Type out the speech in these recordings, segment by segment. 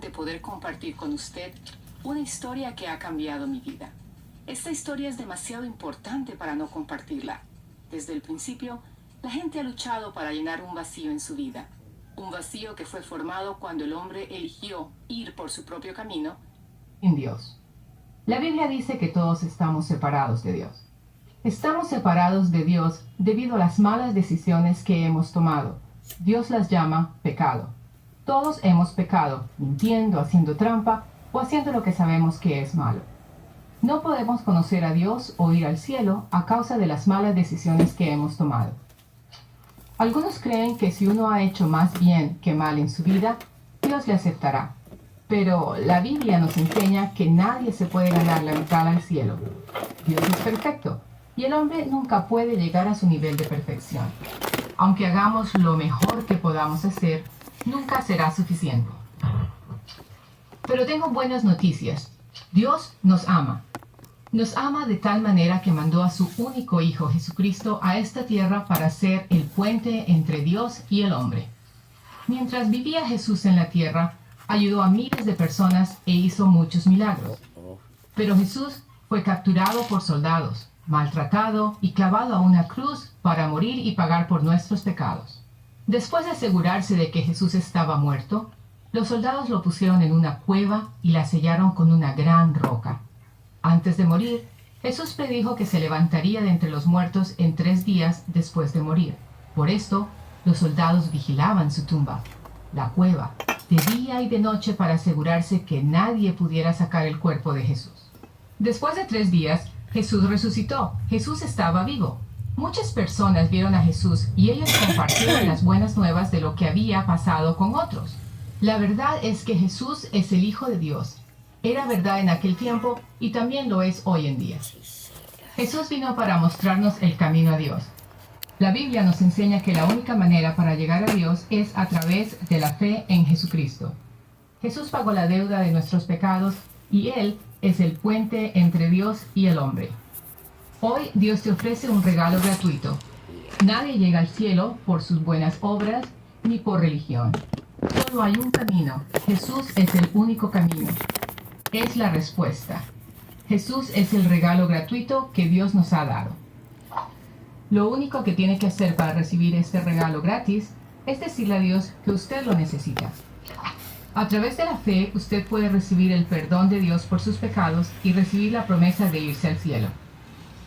de poder compartir con usted una historia que ha cambiado mi vida. Esta historia es demasiado importante para no compartirla. Desde el principio, la gente ha luchado para llenar un vacío en su vida. Un vacío que fue formado cuando el hombre eligió ir por su propio camino en Dios. La Biblia dice que todos estamos separados de Dios. Estamos separados de Dios debido a las malas decisiones que hemos tomado. Dios las llama pecado. Todos hemos pecado, mintiendo, haciendo trampa o haciendo lo que sabemos que es malo. No podemos conocer a Dios o ir al cielo a causa de las malas decisiones que hemos tomado. Algunos creen que si uno ha hecho más bien que mal en su vida, Dios le aceptará. Pero la Biblia nos enseña que nadie se puede ganar la entrada al cielo. Dios es perfecto y el hombre nunca puede llegar a su nivel de perfección. Aunque hagamos lo mejor que podamos hacer, nunca será suficiente. Pero tengo buenas noticias. Dios nos ama. Nos ama de tal manera que mandó a su único Hijo Jesucristo a esta tierra para ser el puente entre Dios y el hombre. Mientras vivía Jesús en la tierra, ayudó a miles de personas e hizo muchos milagros. Pero Jesús fue capturado por soldados, maltratado y clavado a una cruz para morir y pagar por nuestros pecados. Después de asegurarse de que Jesús estaba muerto, los soldados lo pusieron en una cueva y la sellaron con una gran roca. Antes de morir, Jesús predijo que se levantaría de entre los muertos en 3 días después de morir. Por esto, los soldados vigilaban su tumba, la cueva, de día y de noche para asegurarse que nadie pudiera sacar el cuerpo de Jesús. Después de 3 días, Jesús resucitó. Jesús estaba vivo. Muchas personas vieron a Jesús y ellos compartieron las buenas nuevas de lo que había pasado con otros. La verdad es que Jesús es el Hijo de Dios. Era verdad en aquel tiempo y también lo es hoy en día. Jesús vino para mostrarnos el camino a Dios. La Biblia nos enseña que la única manera para llegar a Dios es a través de la fe en Jesucristo. Jesús pagó la deuda de nuestros pecados y Él es el puente entre Dios y el hombre. Hoy Dios te ofrece un regalo gratuito. Nadie llega al cielo por sus buenas obras ni por religión. Solo hay un camino. Jesús es el único camino. Es la respuesta. Jesús es el regalo gratuito que Dios nos ha dado. Lo único que tiene que hacer para recibir este regalo gratis es decirle a Dios que usted lo necesita. A través de la fe, usted puede recibir el perdón de Dios por sus pecados y recibir la promesa de irse al cielo.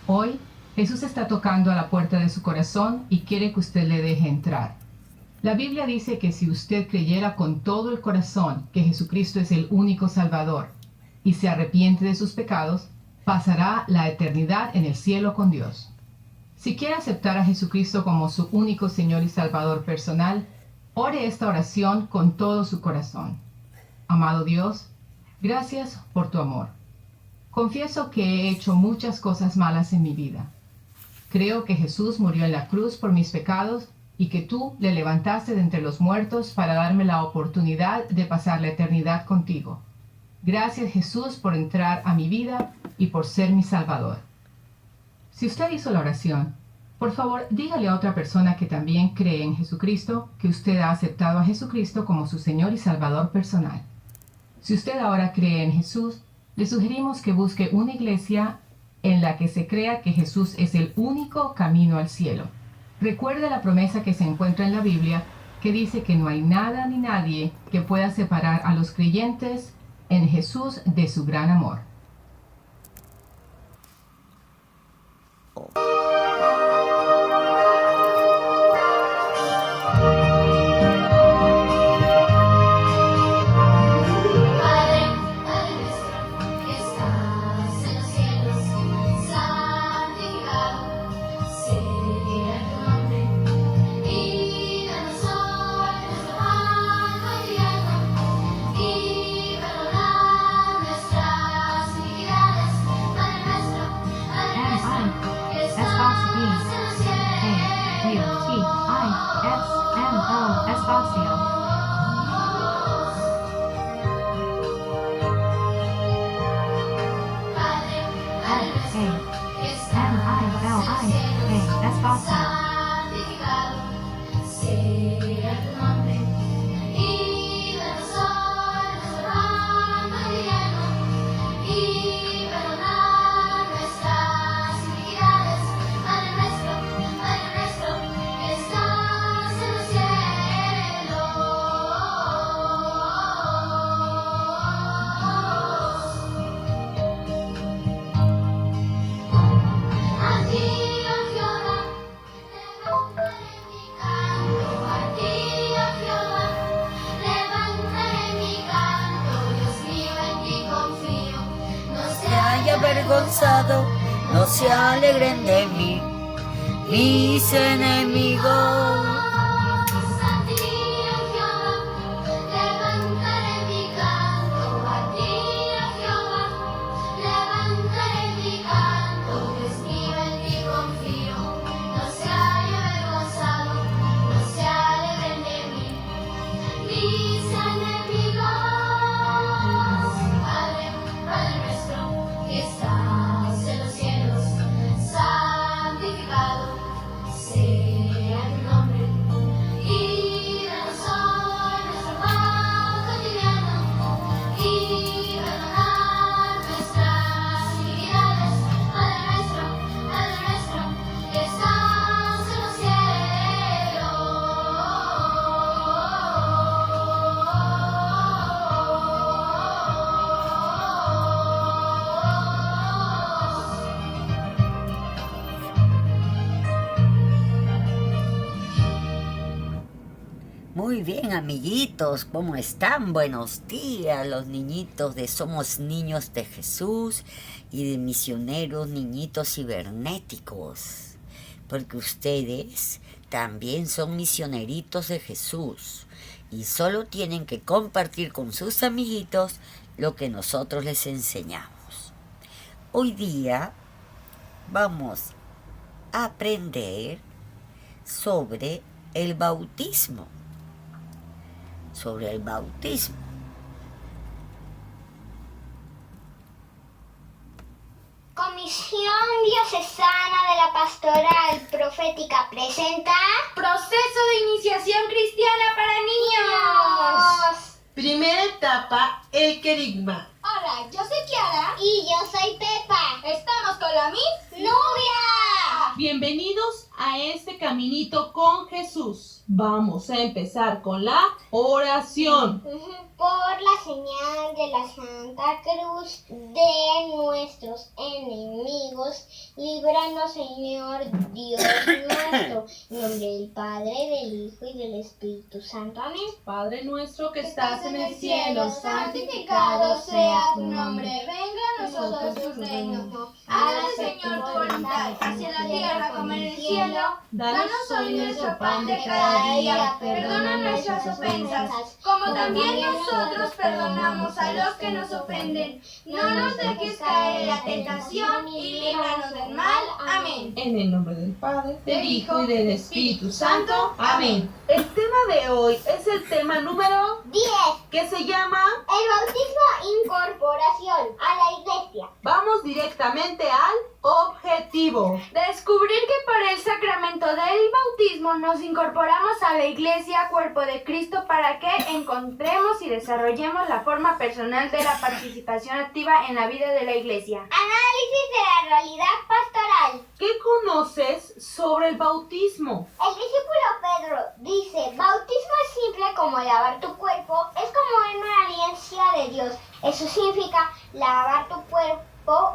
Hoy, Jesús está tocando a la puerta de su corazón y quiere que usted le deje entrar. La Biblia dice que si usted creyera con todo el corazón que Jesucristo es el único Salvador y se arrepiente de sus pecados, pasará la eternidad en el cielo con Dios. Si quiere aceptar a Jesucristo como su único Señor y Salvador personal, ore esta oración con todo su corazón. Amado Dios, gracias por tu amor. Confieso que he hecho muchas cosas malas en mi vida. Creo que Jesús murió en la cruz por mis pecados y que tú le levantaste de entre los muertos para darme la oportunidad de pasar la eternidad contigo. Gracias, Jesús, por entrar a mi vida y por ser mi Salvador. Si usted hizo la oración, por favor, dígale a otra persona que también cree en Jesucristo que usted ha aceptado a Jesucristo como su Señor y Salvador personal. Si usted ahora cree en Jesús, le sugerimos que busque una iglesia en la que se crea que Jesús es el único camino al cielo. Recuerde la promesa que se encuentra en la Biblia, que dice que no hay nada ni nadie que pueda separar a los creyentes en Jesús de su gran amor. avergonzado, no se alegren de mí, mis enemigos. Muy bien, amiguitos, ¿cómo están? Buenos días, los niñitos de Somos Niños de Jesús y de Misioneros Niñitos Cibernéticos, porque ustedes también son misioneritos de Jesús y solo tienen que compartir con sus amiguitos lo que nosotros les enseñamos. Hoy día vamos a aprender sobre el bautismo. Comisión Diocesana de la Pastoral Profética presenta Proceso de Iniciación Cristiana para Niños. Primera etapa, el querigma. Hola, yo soy Kiara. y yo soy Pepa. Estamos con la Miss ¡Nubia! Bienvenidos a este caminito con Jesús. Vamos a empezar con la oración. Por la señal de la Santa Cruz de nuestros enemigos, líbranos, Señor Dios nuestro. En nombre del Padre, del Hijo y del Espíritu Santo. Amén. Padre nuestro que estás en el cielo, santificado sea tu nombre. Venga a nosotros tu reino. Hágase, Señor, tu voluntad, hacia la tierra como en el cielo. Danos hoy nuestro pan de cada día. Perdona nuestras ofensas, como también nosotros perdonamos a los que nos ofenden. No nos dejes caer en la tentación y líbranos del mal. Amén. En el nombre del Padre, del Hijo y del Espíritu Santo. Amén. El tema de hoy es el tema número 10. que se llama El bautismo, incorporación a la iglesia. Vamos directamente al objetivo. Descubrir que por el sacramento del bautismo nos incorporamos a la Iglesia, cuerpo de Cristo, para que encontremos y desarrollemos la forma personal de la participación activa en la vida de la Iglesia. Análisis de la realidad pastoral. ¿Qué conoces sobre el bautismo? El discípulo Pedro dice, bautismo es simple como lavar tu cuerpo, es como una alianza de Dios. Eso significa lavar tu cuerpo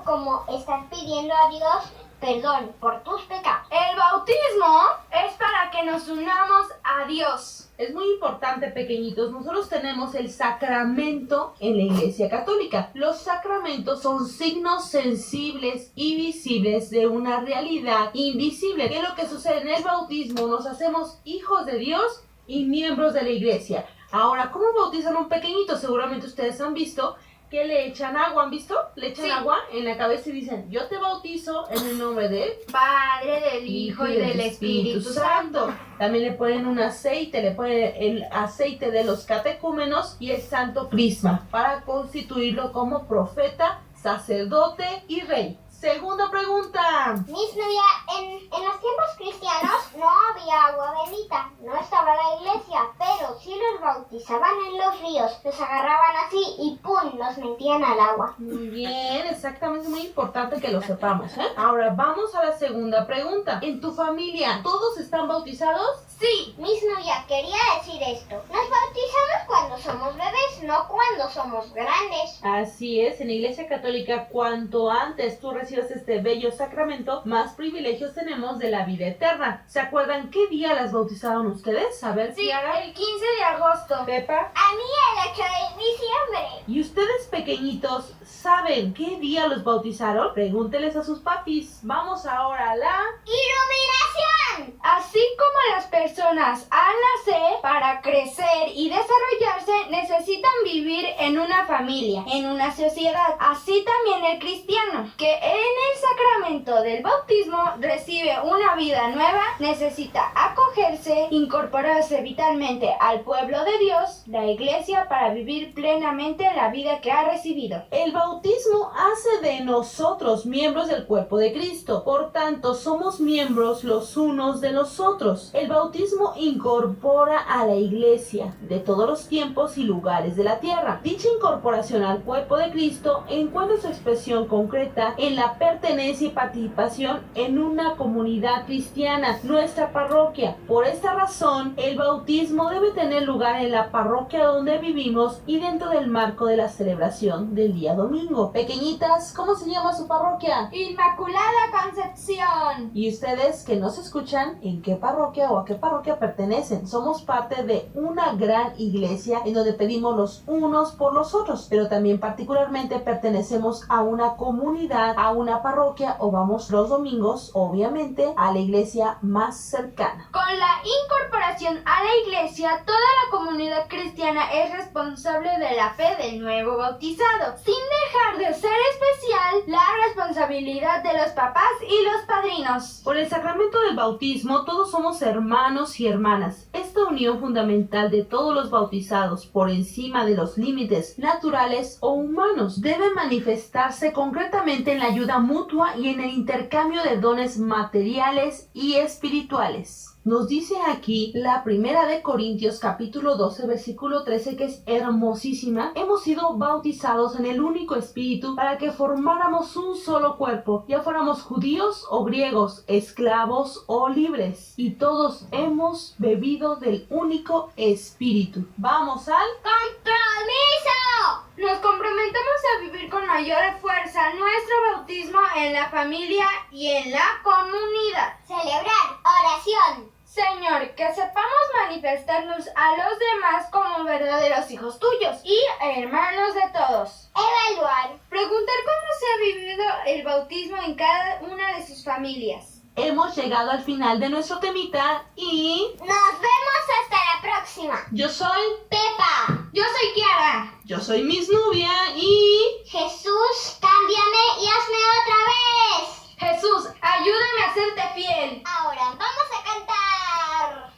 como estás pidiendo a Dios perdón por tus pecados. El bautismo es para que nos unamos a Dios. Es muy importante, pequeñitos, nosotros tenemos el sacramento en la Iglesia Católica. Los sacramentos son signos sensibles y visibles de una realidad invisible. ¿Qué es lo que sucede en el bautismo? Nos hacemos hijos de Dios y miembros de la Iglesia. Ahora, ¿cómo bautizan a un pequeñito? Seguramente ustedes han visto que le echan agua, ¿han visto? Le echan agua en la cabeza y dicen, yo te bautizo en el nombre del Padre, del Hijo y del Espíritu Santo. También le ponen un aceite, le ponen el aceite de los catecúmenos y el santo crisma para constituirlo como profeta, sacerdote y rey. Segunda pregunta. Miss Nubia, en los tiempos cristianos no había agua bendita, no estaba la iglesia, pero si los bautizaban en los ríos, los agarraban así y ¡pum!, los metían al agua. Muy bien, exactamente, muy importante que lo sepamos, ¿eh? Ahora vamos a la segunda pregunta. ¿En tu familia todos están bautizados? Sí. Miss Nubia, quería decir esto. Nos bautizamos cuando somos bebés, no cuando somos grandes. Así es, en la Iglesia Católica, cuanto antes tú recibas este bello sacramento, más privilegios tenemos de la vida eterna. ¿Se acuerdan qué día las bautizaron ustedes? A ver, Sí, Kiara. el 15 de agosto. Pepa. A mí el 8 de diciembre. ¿Y ustedes pequeñitos saben qué día los bautizaron? Pregúnteles a sus papis. Vamos ahora a la... ¡Iluminación! Así como las personas al nacer, para crecer y desarrollarse, necesitan vivir en una familia, en una sociedad. Así también el cristiano, que en el sacramento del bautismo recibe una vida nueva, necesita acogerse, incorporarse vitalmente al pueblo de Dios, la iglesia, para vivir plenamente la vida que ha recibido. El bautismo hace de nosotros miembros del cuerpo de Cristo. Por tanto, somos miembros los unos de los otros. El bautismo incorpora a la iglesia de todos los tiempos y lugares de la tierra. Dicha incorporación al cuerpo de Cristo encuentra su expresión concreta en la pertenencia y participación en una comunidad cristiana, nuestra parroquia. Por esta razón, el bautismo debe tener lugar en la parroquia donde vivimos y dentro del marco de la celebración del día domingo. Pequeñitas, ¿cómo se llama su parroquia? Inmaculada Concepción. Y ustedes que nos escuchan, ¿en qué parroquia o a qué parroquia pertenecen? Somos parte de una gran iglesia en donde pedimos los unos por los otros, pero también particularmente pertenecemos a una comunidad, a una parroquia, o vamos los domingos, obviamente, a la iglesia más cercana. Con la incorporación a la iglesia, toda la comunidad cristiana es responsable de la fe del nuevo bautizado, sin dejar de ser especial la responsabilidad de los papás y los padrinos. Por el sacramento del bautismo, todos somos hermanos y hermanas. Esta unión fundamental de todos los bautizados, por encima de los límites naturales o humanos, debe manifestarse concretamente en la ayuda mutua y en el intercambio de dones materiales y espirituales. Nos dice aquí la primera de Corintios capítulo 12 versículo 13, que es hermosísima. Hemos sido bautizados en el único espíritu para que formáramos un solo cuerpo, ya fuéramos judíos o griegos, esclavos o libres, y todos hemos bebido del único espíritu. Vamos al ¡Compromiso! Nos comprometemos a vivir con mayor fuerza nuestro bautismo en la familia y en la comunidad. Celebrar. Oración. Señor, que sepamos manifestarnos a los demás como verdaderos hijos tuyos y hermanos de todos. Evaluar. Preguntar cómo se ha vivido el bautismo en cada una de sus familias. Hemos llegado al final de nuestro temita y... Nos vemos hasta la próxima. Yo soy... Pepa. Yo soy Kiara. Yo soy Miss Nubia y... Jesús, cámbiame y hazme otra vez. Jesús, ayúdame a serte fiel. Ahora vamos a cantar.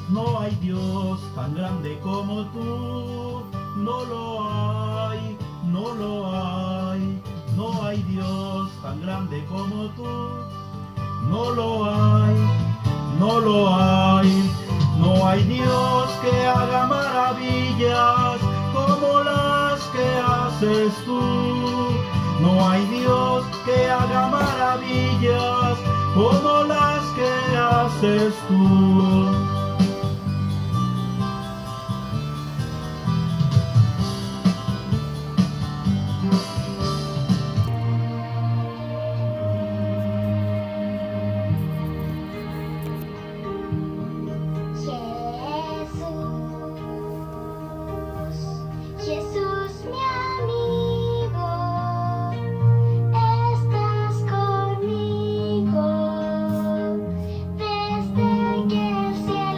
No hay Dios tan grande como tú, no lo hay, no lo hay. No hay Dios tan grande como tú, no lo hay, no lo hay. No hay Dios que haga maravillas como las que haces tú. No hay Dios que haga maravillas como las que haces tú. Jesús, mi amigo, estás conmigo desde que el cielo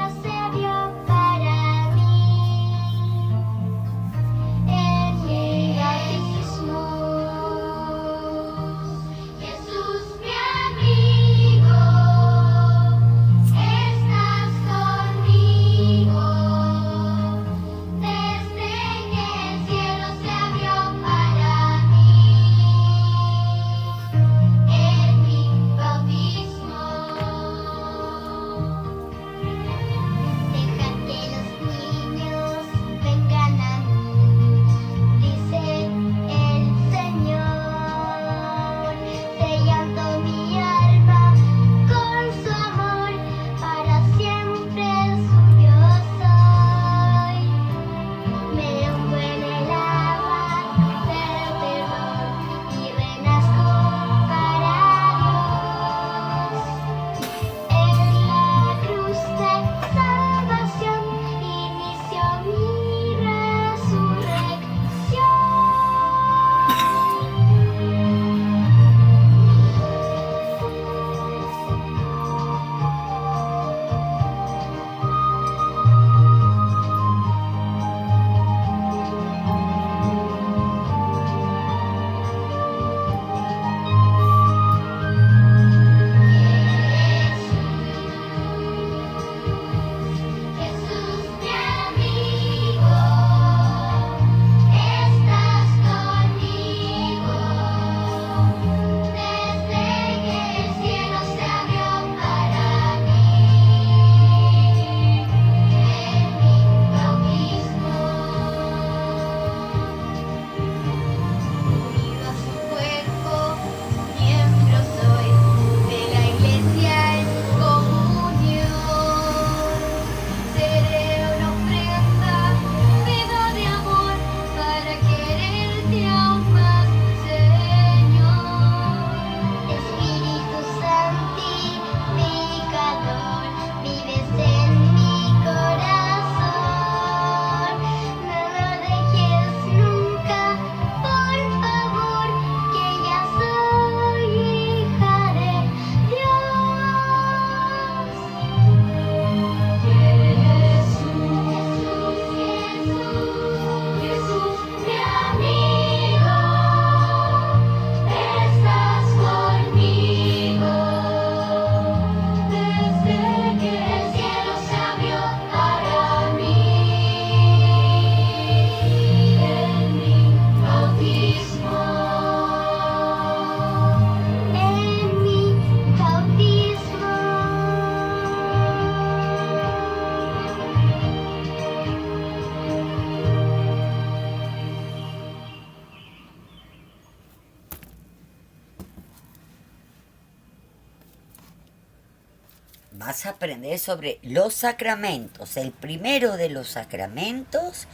vas a aprender sobre los sacramentos. El primero de los sacramentos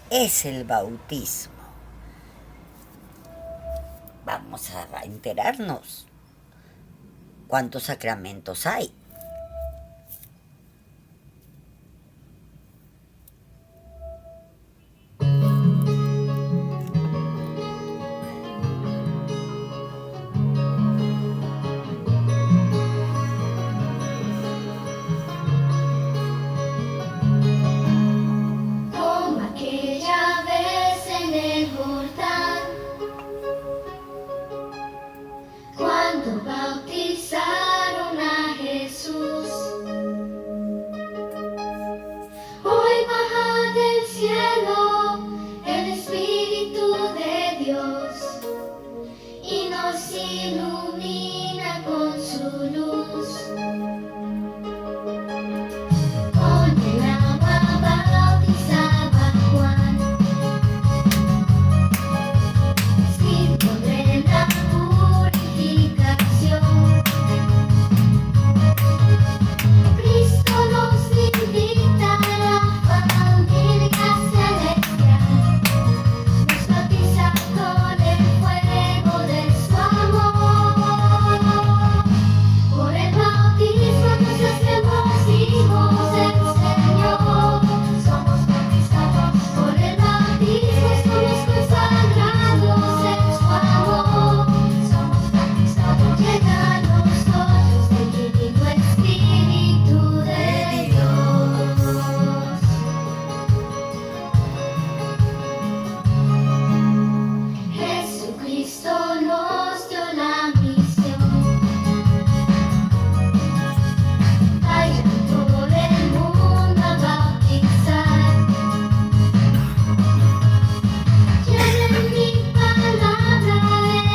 es el bautismo. Vamos a enterarnos cuántos sacramentos hay. Como aquella vez en el Jordán, cuando bautizaron a Jesús. Hoy baja del cielo el Espíritu de Dios y nos ilumina con su luz. Con el agua bautizaba Juan, símbolo de la purificación. Cristo nos invita a la familia celestial, nos bautiza con el fuego de su amor. Por el bautismo nos hacemos hijos del Señor, somos bautizados. Por el bautismo estamos consagrados en su amor, somos bautizados. Llegan nosotros del Divino Espíritu de Dios. Jesucristo nos dio la misión. Vayan por el mundo a bautizar. Lleven mi palabra,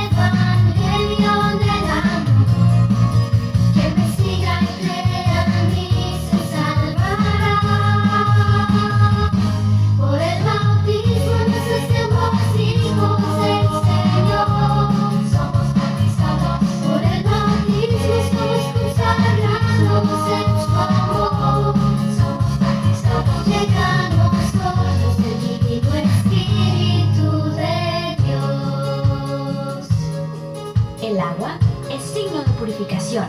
evangelio del amor. Quien me siga y crea en mí se salvará. Por el bautismo nos hacemos hijos del Señor, somos bautizados. Por el bautismo estamos consagrados en su amor, somos bautizados. Llegan nosotros del Divino Espíritu de Dios. El agua es signo de purificación.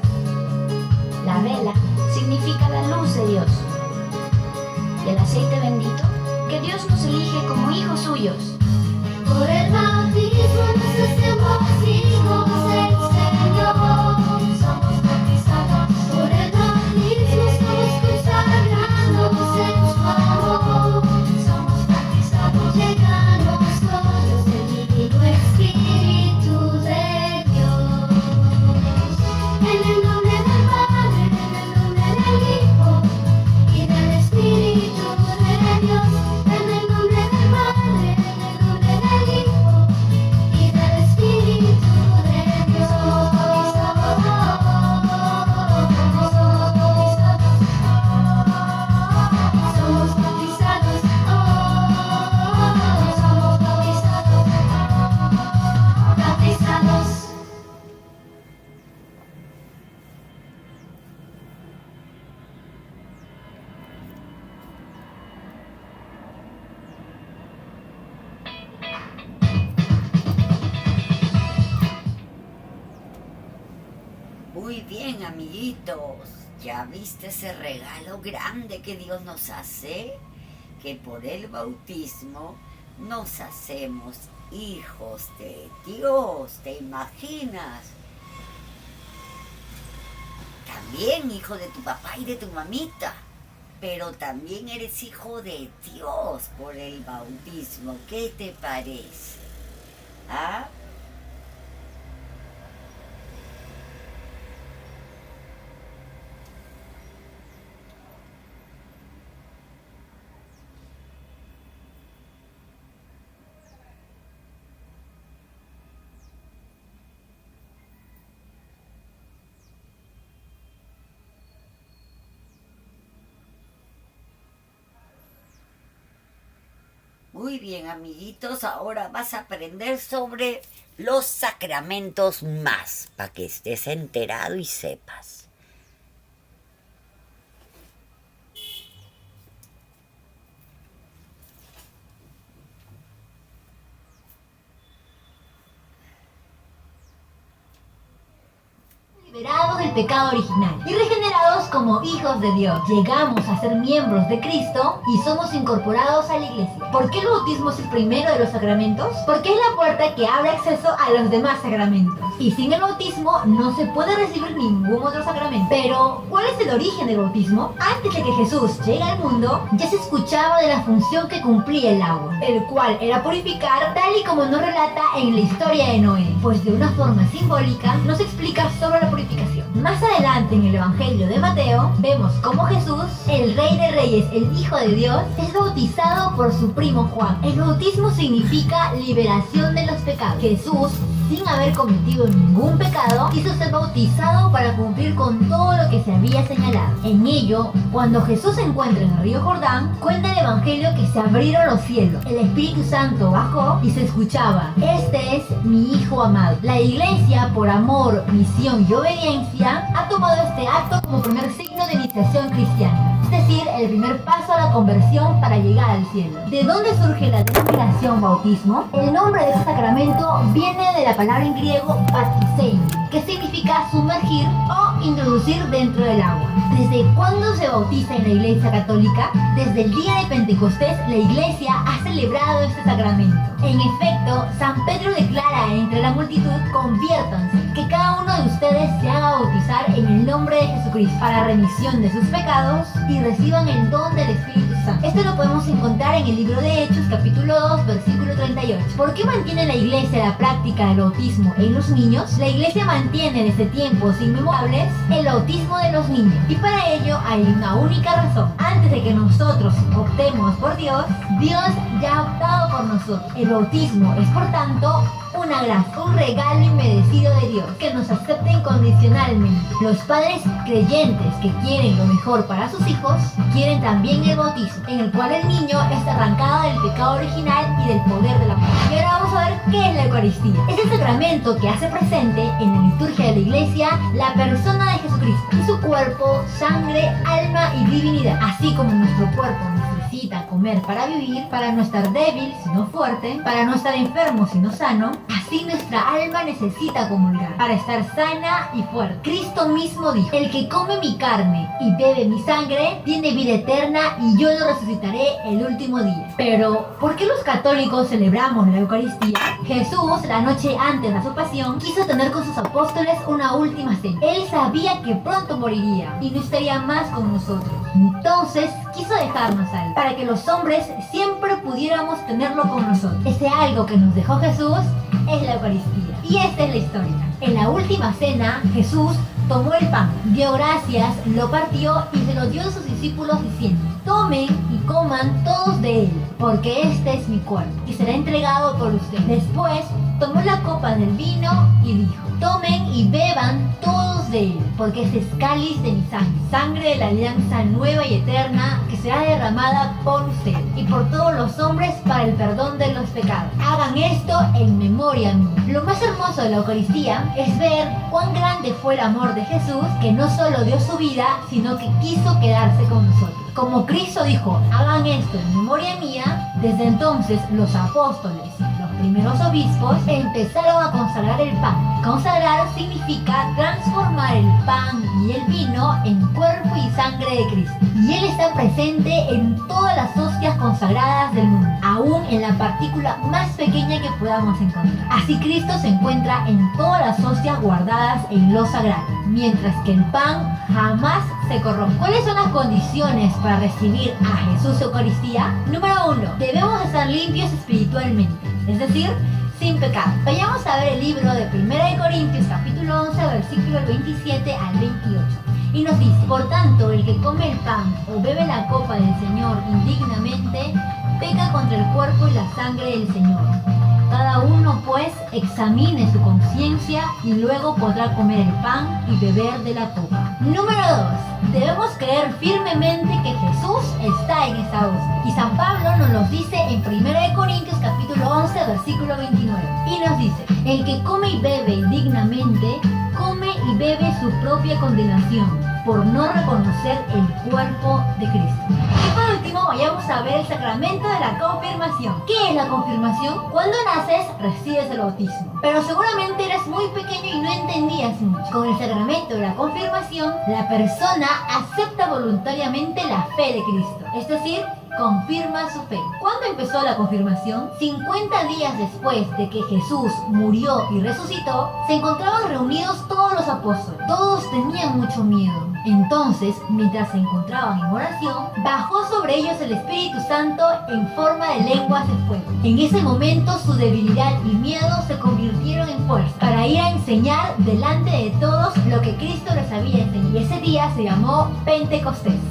La vela significa la luz de Dios. Y el aceite bendito, que Dios nos elige como hijos suyos. Por el bautismo nos hacemos hijos del Señor, somos bautizados. Por el bautismo estamos consagrados en su amor, somos bautizados. Llegan nosotros del Divino Espíritu de Dios. En el nombre del Padre, en el nombre del Hijo y del Espíritu de Dios. En el nombre del Padre, en el nombre del Hijo y del Espíritu de Dios. Somos bautizados, somos bautizados, bautizados. Muy bien, amiguitos. ¿Ya viste ese regalo grande que Dios nos hace? Que por el bautismo nos hacemos hijos de Dios. ¿Te imaginas? También hijo de tu papá y de tu mamita. Pero también eres hijo de Dios por el bautismo. ¿Qué te parece? ¿Ah? Muy bien, amiguitos, ahora vas a aprender sobre los sacramentos más, para que estés enterado y sepas. liberados del pecado original y regenerados como hijos de Dios. Llegamos a ser miembros de Cristo y somos incorporados a la iglesia. ¿Por qué el bautismo es el primero de los sacramentos? Porque es la puerta que abre acceso a los demás sacramentos. Y sin el bautismo no se puede recibir ningún otro sacramento. Pero, ¿cuál es el origen del bautismo? Antes de que Jesús llegue al mundo, ya se escuchaba de la función que cumplía el agua, el cual era purificar, tal y como nos relata en la historia de Noé, pues de una forma simbólica nos explica sobre la purificación. Más adelante en el Evangelio de Mateo, vemos cómo Jesús, el Rey de Reyes, el Hijo de Dios, es bautizado por su primo Juan. El bautismo significa liberación de los pecados. Jesús, sin haber cometido ningún pecado, quiso ser bautizado para cumplir con todo lo que se había señalado. En ello, cuando Jesús se encuentra en el río Jordán, cuenta el Evangelio que se abrieron los cielos, el Espíritu Santo bajó y se escuchaba: "Este es mi Hijo amado". La Iglesia, por amor, misión y obediencia, ha tomado este acto como primer signo de iniciación cristiana, es decir, el primer paso a la conversión para llegar al cielo. ¿De dónde surge la denominación bautismo? El nombre de este sacramento viene de la palabra en griego baptizein, que significa sumergir o introducir dentro del agua. ¿Desde cuándo se bautiza en la Iglesia Católica? Desde el día de Pentecostés, la Iglesia ha celebrado este sacramento. En efecto, San Pedro declara entre la multitud: "Conviértanse, que cada uno de ustedes se haga bautizar en el nombre de Jesucristo para remisión de sus pecados y reciban el don del Espíritu Santo". Esto lo podemos encontrar en el libro de Hechos, capítulo 2, versículo 38. ¿Por qué mantiene la Iglesia la práctica del bautismo en los niños? La Iglesia mantiene desde tiempos inmemorables el bautismo de los niños, y para ello hay una única razón: antes de que nosotros optemos por Dios, Dios ya ha optado por nosotros. El bautismo es, por tanto, una gracia, un regalo inmerecido de Dios, que nos acepta incondicionalmente. Los padres creyentes que quieren lo mejor para sus hijos, quieren también el bautismo, en el cual el niño es arrancado del pecado original y del poder de la muerte. Y ahora vamos a ver qué es la Eucaristía. Es el sacramento que hace presente en la liturgia de la Iglesia la persona de Jesucristo y su cuerpo, sangre, alma y divinidad. Así como nuestro cuerpo necesita comer para vivir, para no estar débil sino fuerte, para no estar enfermo sino sano, así nuestra alma necesita comulgar para estar sana y fuerte. Cristo mismo dijo: "El que come mi carne y bebe mi sangre tiene vida eterna, y yo lo resucitaré el último día". Pero, ¿por qué los católicos celebramos la Eucaristía? Jesús, la noche antes de su pasión, quiso tener con sus apóstoles una última cena. Él sabía que pronto moriría y no estaría más con nosotros. Entonces quiso dejarnos algo, para que los hombres siempre pudiéramos tenerlo con nosotros. Ese algo que nos dejó Jesús es la Eucaristía. Y esta es la historia. En la última cena, Jesús tomó el pan, dio gracias, lo partió y se lo dio a sus discípulos diciendo: "Tomen y coman todos de él, porque este es mi cuerpo, que será entregado por ustedes". Después tomó la copa del vino y dijo: "Tomen y beban todos de él, porque este es cáliz de mi sangre, sangre de la alianza nueva y eterna, que será derramada por ustedes y por todos los hombres para el perdón de los pecados. Hagan esto en memoria mía". Lo más hermoso de la Eucaristía es ver cuán grande fue el amor de Jesús, que no solo dio su vida, sino que quiso quedarse con nosotros. Como Cristo dijo: "Hagan esto en memoria mía", desde entonces los apóstoles y los primeros obispos empezaron a consagrar el pan. Consagrar significa transformar el pan y el vino en cuerpo y sangre de Cristo. Y Él está presente en todas las hostias consagradas del mundo, aún en la partícula más pequeña que podamos encontrar. Así Cristo se encuentra en todas las hostias guardadas en lo sagrado, mientras que el pan jamás se corrompe. ¿Cuáles son las condiciones para recibir a Jesús Eucaristía? Número 1. Debemos estar limpios espiritualmente, es decir, sin pecado. Vayamos a ver el libro de 1 Corintios capítulo 11, versículos 27 al 28. Y nos dice: "Por tanto, el que come el pan o bebe la copa del Señor indignamente, peca contra el cuerpo y la sangre del Señor. Cada uno, pues, examine su conciencia y luego podrá comer el pan y beber de la copa". Número 2. Debemos creer firmemente que Jesús está en esta hostia. Y San Pablo nos lo dice en 1 Corintios capítulo 11, versículo 29. Y nos dice: "El que come y bebe indignamente, come y bebe su propia condenación, por no reconocer el cuerpo de Cristo". Y por último, vayamos a ver el el sacramento de la confirmación. ¿Qué es la confirmación? Cuando naces, recibes el bautismo. Pero seguramente eras muy pequeño y no entendías mucho. Con el sacramento de la confirmación, la persona acepta voluntariamente la fe de Cristo. Es decir, confirma su fe. ¿Cuándo empezó la confirmación? 50 días después de que Jesús murió y resucitó, se encontraban reunidos todos los apóstoles. Todos tenían mucho miedo. Entonces, mientras se encontraban en oración, bajó sobre ellos el Espíritu Santo en forma de lenguas de fuego. En ese momento, su debilidad y miedo se convirtieron en fuerza para ir a enseñar delante de todos lo que Cristo les había enseñado. Y ese día se llamó Pentecostés.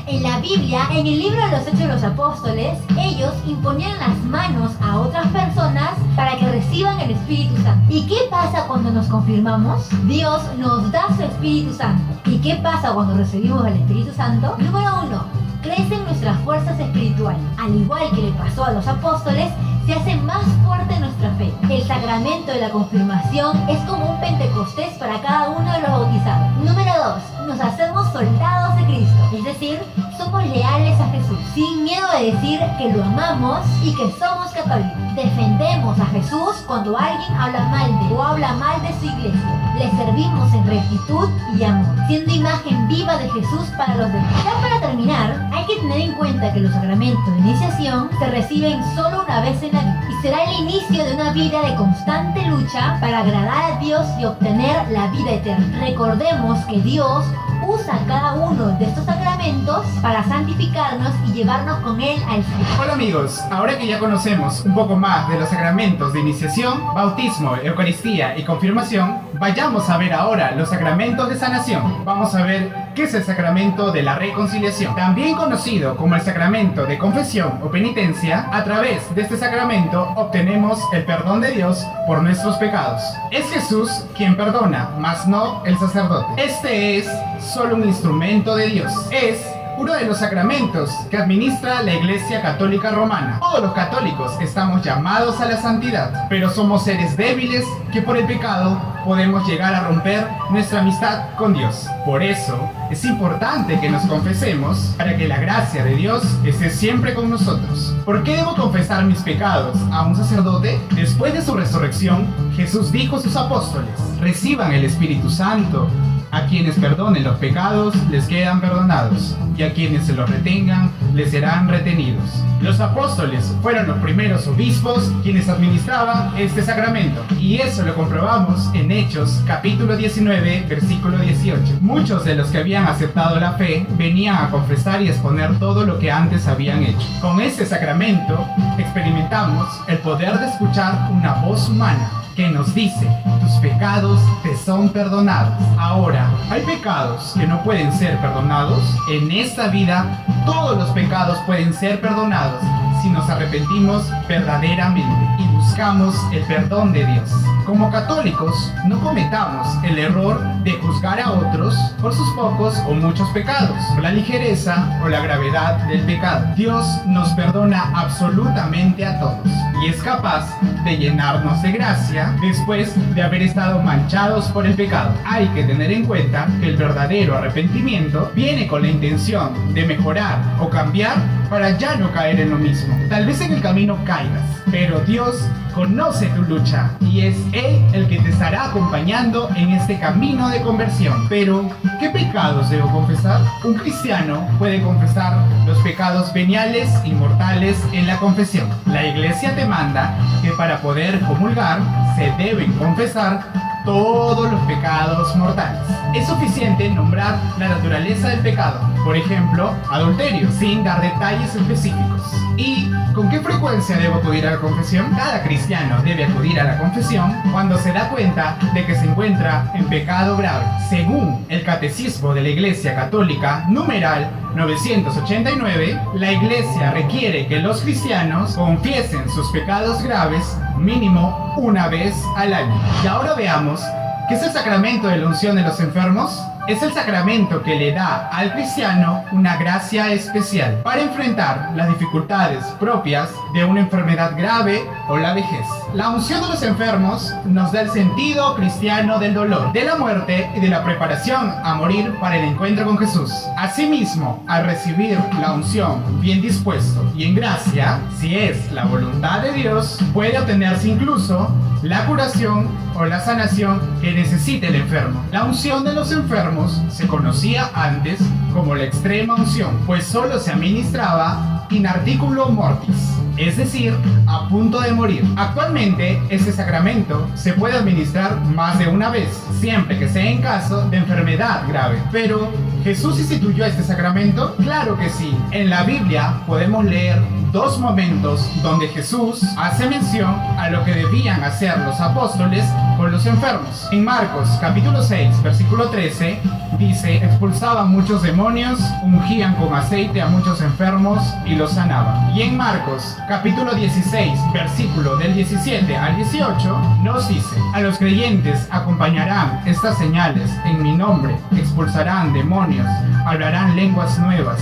En la Biblia, en el libro de los Hechos de los Apóstoles, ellos imponían las manos a otras personas para que reciban el Espíritu Santo. ¿Y qué pasa cuando nos confirmamos? Dios nos da su Espíritu Santo. ¿Y qué pasa cuando recibimos el Espíritu Santo? Número 1. Crecen nuestras fuerzas espirituales. Al igual que le pasó a los apóstoles, se hace más fuerte nuestra fe. El sacramento de la confirmación es como un Pentecostés para cada uno de los bautizados. Número 2. Nos hacemos soldados de Cristo. Es decir, somos leales a Jesús, sin miedo de decir que lo amamos y que somos católicos. Defendemos a Jesús cuando alguien habla mal de o habla mal de su iglesia. Le servimos en rectitud y amor, siendo imagen viva de Jesús para los demás. Ya para terminar, hay que tener en cuenta que los sacramentos de iniciación se reciben solo una vez en la vida y será el inicio de una vida de constante lucha para agradar a Dios y obtener la vida eterna. Recordemos que Dios usa cada uno de estos sacramentos para santificarnos y llevarnos con Él al cielo. Hola amigos, ahora que ya conocemos un poco más de los sacramentos de iniciación, bautismo, Eucaristía y confirmación, vayamos a ver ahora los sacramentos de sanación. Vamos a ver qué es el sacramento de la reconciliación, también conocido como el sacramento de confesión o penitencia. A través de este sacramento obtenemos el perdón de Dios por nuestros pecados. Es Jesús quien perdona, mas no el sacerdote. Este es solo un instrumento de Dios. Es uno de los sacramentos que administra la Iglesia Católica Romana. Todos los católicos estamos llamados a la santidad, pero somos seres débiles que por el pecado podemos llegar a romper nuestra amistad con Dios. Por eso es importante que nos confesemos para que la gracia de Dios esté siempre con nosotros. ¿Por qué debo confesar mis pecados a un sacerdote? Después de su resurrección, Jesús dijo a sus apóstoles: reciban el Espíritu Santo. A quienes perdonen los pecados les quedan perdonados, y a quienes se los retengan les serán retenidos. Los apóstoles fueron los primeros obispos quienes administraban este sacramento, y eso lo comprobamos en Hechos capítulo 19 versículo 18. Muchos de los que habían aceptado la fe venían a confesar y exponer todo lo que antes habían hecho. Con este sacramento experimentamos el poder de escuchar una voz humana que nos dice: tus pecados te son perdonados. Ahora, ¿hay pecados que no pueden ser perdonados? En esta vida, todos los pecados pueden ser perdonados si nos arrepentimos verdaderamente y buscamos el perdón de Dios. Como católicos, no cometamos el error de juzgar a otros por sus pocos o muchos pecados, por la ligereza o la gravedad del pecado. Dios nos perdona absolutamente a todos y es capaz de llenarnos de gracia después de haber estado manchados por el pecado. Hay que tener en cuenta que el verdadero arrepentimiento viene con la intención de mejorar o cambiar para ya no caer en lo mismo. Tal vez en el camino caigas, pero Dios conoce tu lucha y es Él el que te estará acompañando en este camino de conversión. Pero, ¿qué pecados debo confesar? Un cristiano puede confesar los pecados veniales y mortales en la confesión. La Iglesia te manda que para poder comulgar se deben confesar todos los pecados mortales. Es suficiente nombrar la naturaleza del pecado, por ejemplo, adulterio, sin dar detalles específicos. ¿Y con qué frecuencia debo acudir a la confesión? Cada cristiano debe acudir a la confesión cuando se da cuenta de que se encuentra en pecado grave. Según el Catecismo de la Iglesia Católica, numeral 989, la Iglesia requiere que los cristianos confiesen sus pecados graves mínimo una vez al año. Y ahora veamos, ¿qué es el sacramento de la unción de los enfermos? Es el sacramento que le da al cristiano una gracia especial para enfrentar las dificultades propias de una enfermedad grave o la vejez. La unción de los enfermos nos da el sentido cristiano del dolor, de la muerte y de la preparación a morir para el encuentro con Jesús. Asimismo, al recibir la unción bien dispuesto y en gracia, si es la voluntad de Dios, puede obtenerse incluso la curación o la sanación que necesite el enfermo. La unción de los enfermos se conocía antes como la extrema unción, pues solo se administraba in articulo mortis, es decir, a punto de morir. Actualmente, este sacramento se puede administrar más de una vez, siempre que sea en caso de enfermedad grave. Pero, ¿Jesús instituyó este sacramento? Claro que sí. En la Biblia podemos leer dos momentos donde Jesús hace mención a lo que debían hacer los apóstoles con los enfermos. En Marcos capítulo 6, versículo 13, dice: expulsaban muchos demonios, ungían con aceite a muchos enfermos y los sanaban. Y en Marcos capítulo 16, versículo del 17 al 18, nos dice: a los creyentes acompañarán estas señales en mi nombre, expulsarán demonios, hablarán lenguas nuevas,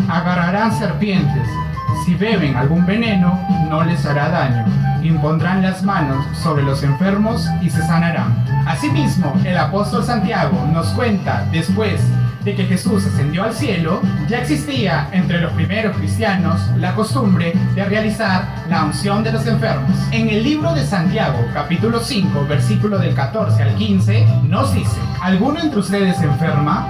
agarrarán serpientes, si beben algún veneno no les hará daño, impondrán las manos sobre los enfermos y se sanarán. Asimismo, el apóstol Santiago nos cuenta, después de que Jesús ascendió al cielo, ya existía entre los primeros cristianos la costumbre de realizar la unción de los enfermos. En el libro de Santiago, capítulo 5, versículo del 14 al 15, nos dice: ¿alguno entre ustedes enferma?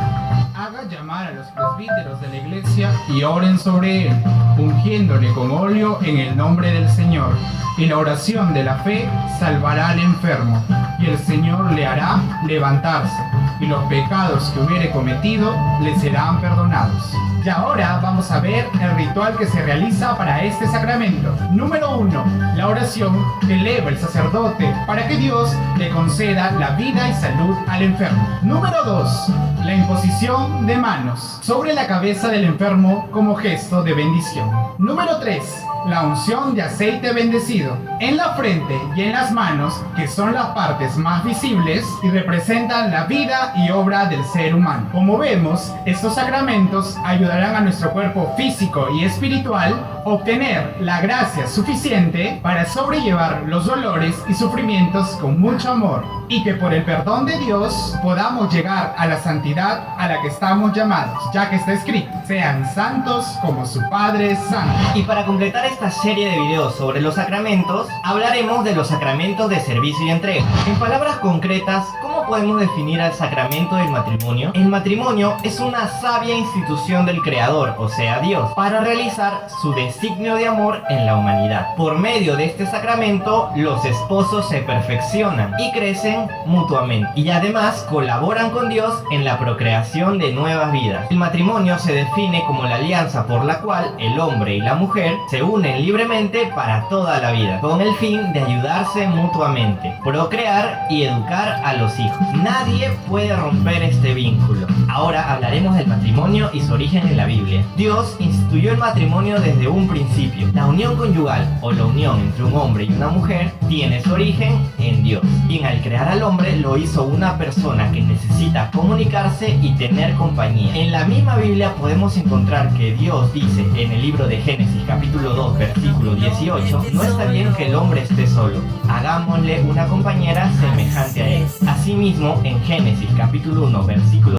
Haga llamar a los presbíteros de la iglesia y oren sobre él, ungiéndole con óleo en el nombre del Señor. Y la oración de la fe salvará al enfermo, y el Señor le hará levantarse, y los pecados que hubiere cometido le serán perdonados. Y ahora vamos a ver el ritual que se realiza para este sacramento. Número 1. La oración que eleva el sacerdote para que Dios le conceda la vida y salud al enfermo. Número 2. La imposición de manos sobre la cabeza del enfermo como gesto de bendición. Número 3. La unción de aceite bendecido en la frente y en las manos, que son las partes más visibles y representan la vida y obra del ser humano. Como vemos, estos sacramentos ayudarán a nuestro cuerpo físico y espiritual a obtener la gracia suficiente para sobrellevar los dolores y sufrimientos con mucho amor, y que por el perdón de Dios podamos llegar a la santidad a la que estamos llamados, ya que está escrito: sean santos como su Padre es santo. Y para completar esta serie de videos sobre los sacramentos, hablaremos de los sacramentos de servicio y entrega. En palabras concretas, ¿cómo podemos definir al sacramento del matrimonio? El matrimonio es una sabia institución del Creador, o sea Dios, para realizar su designio de amor en la humanidad. Por medio de este sacramento, los esposos se perfeccionan y crecen mutuamente, y además colaboran con Dios en la procreación de nuevas vidas. El matrimonio se define como la alianza por la cual el hombre y la mujer se unen libremente para toda la vida, con el fin de ayudarse mutuamente, procrear y educar a los hijos. Nadie puede romper este vínculo. Ahora hablaremos del matrimonio y su origen en la Biblia. Dios instituyó el matrimonio desde un principio. La unión conyugal, o la unión entre un hombre y una mujer, tiene su origen en Dios, quien al crear al hombre lo hizo una persona que necesita comunicarse y tener compañía. En la misma Biblia podemos encontrar que Dios dice en el libro de Génesis capítulo 2 versículo 18: no está bien que el hombre esté solo, hagámosle una compañera semejante a él. Asimismo, en Génesis capítulo 1 versículo